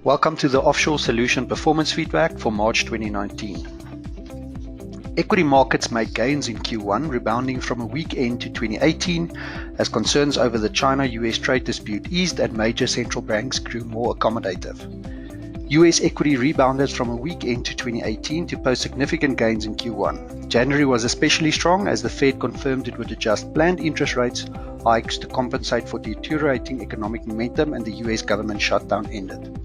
Welcome to the Offshore Solution Performance Feedback for March 2019. Equity markets made gains in Q1, rebounding from a weak end to 2018 as concerns over the China-US trade dispute eased and major central banks grew more accommodative. US equity rebounded from a weak end to 2018 to post significant gains in Q1. January was especially strong as the Fed confirmed it would adjust planned interest rates hikes to compensate for deteriorating economic momentum and the US government shutdown ended.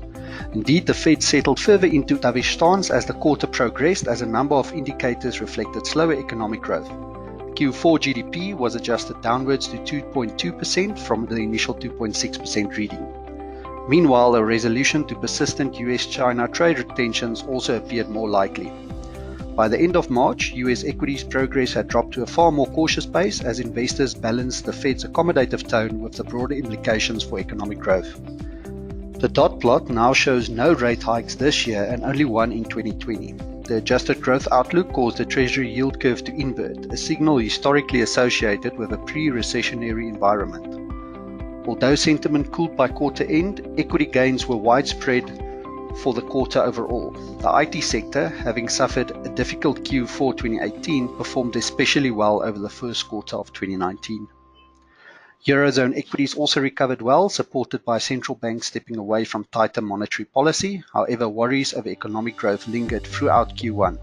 Indeed, the Fed settled further into dovish stance as the quarter progressed as a number of indicators reflected slower economic growth. Q4 GDP was adjusted downwards to 2.2% from the initial 2.6% reading. Meanwhile, a resolution to persistent US-China trade tensions also appeared more likely. By the end of March, US equities progress had dropped to a far more cautious pace as investors balanced the Fed's accommodative tone with the broader implications for economic growth. The dot plot now shows no rate hikes this year and only one in 2020. The adjusted growth outlook caused the Treasury yield curve to invert, a signal historically associated with a pre-recessionary environment. Although sentiment cooled by quarter end, equity gains were widespread for the quarter overall. The IT sector, having suffered a difficult Q4 2018, performed especially well over the first quarter of 2019. Eurozone equities also recovered well, supported by central banks stepping away from tighter monetary policy. However, worries over economic growth lingered throughout Q1.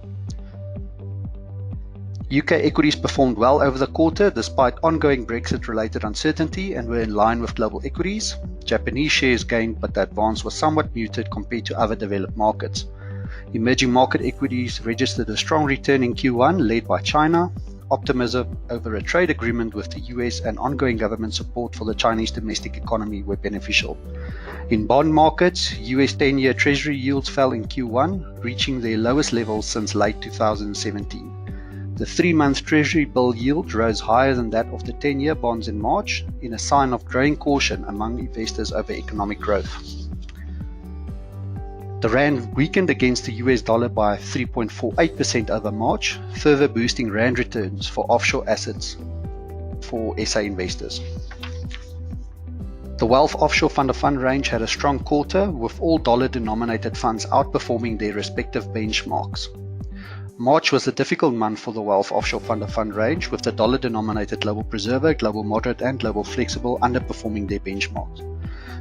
UK equities performed well over the quarter despite ongoing Brexit-related uncertainty and were in line with global equities. Japanese shares gained, but the advance was somewhat muted compared to other developed markets. Emerging market equities registered a strong return in Q1 led by China. Optimism over a trade agreement with the US and ongoing government support for the Chinese domestic economy were beneficial. In bond markets, US 10-year Treasury yields fell in Q1, reaching their lowest levels since late 2017. The 3-month Treasury bill yield rose higher than that of the 10-year bonds in March, in a sign of growing caution among investors over economic growth. The rand weakened against the US dollar by 3.48% over March, further boosting rand returns for offshore assets for SA investors. The Wealth Offshore Fund of Fund range had a strong quarter, with all dollar-denominated funds outperforming their respective benchmarks. March was a difficult month for the Wealth Offshore Fund of Fund range, with the dollar-denominated Global Preserver, Global Moderate and Global Flexible underperforming their benchmarks.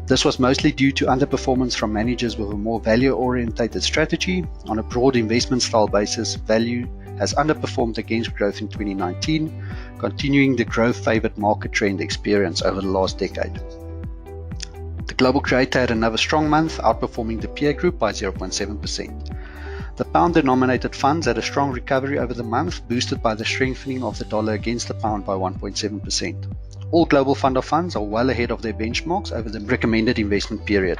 This was mostly due to underperformance from managers with a more value-orientated strategy. On a broad investment style basis, value has underperformed against growth in 2019, continuing the growth-favored market trend experienced over the last decade. The Global Creator had another strong month, outperforming the peer group by 0.7%. The pound-denominated funds had a strong recovery over the month, boosted by the strengthening of the dollar against the pound by 1.7%. All global fund of funds are well ahead of their benchmarks over the recommended investment period.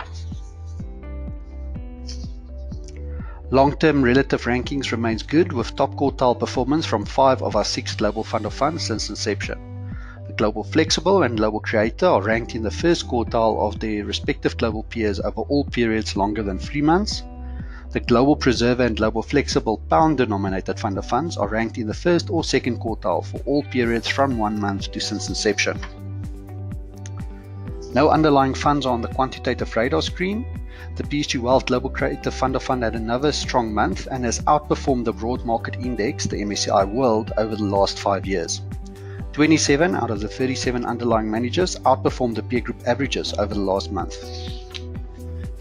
Long-term relative rankings remains good, with top quartile performance from 5 of our 6 global fund of funds since inception. The Global Flexible and Global Creator are ranked in the first quartile of their respective global peers over all periods longer than 3 months. The Global Preserver and Global Flexible pound-denominated fund of funds are ranked in the first or second quartile for all periods from 1 month to since inception. No underlying funds are on the quantitative radar screen. The PSG Wealth Global Creative Fund of Fund had another strong month and has outperformed the broad market index, the MSCI World, over the last 5 years. 27 out of the 37 underlying managers outperformed the peer group averages over the last month.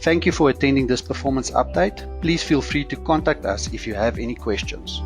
Thank you for attending this performance update. Please feel free to contact us if you have any questions.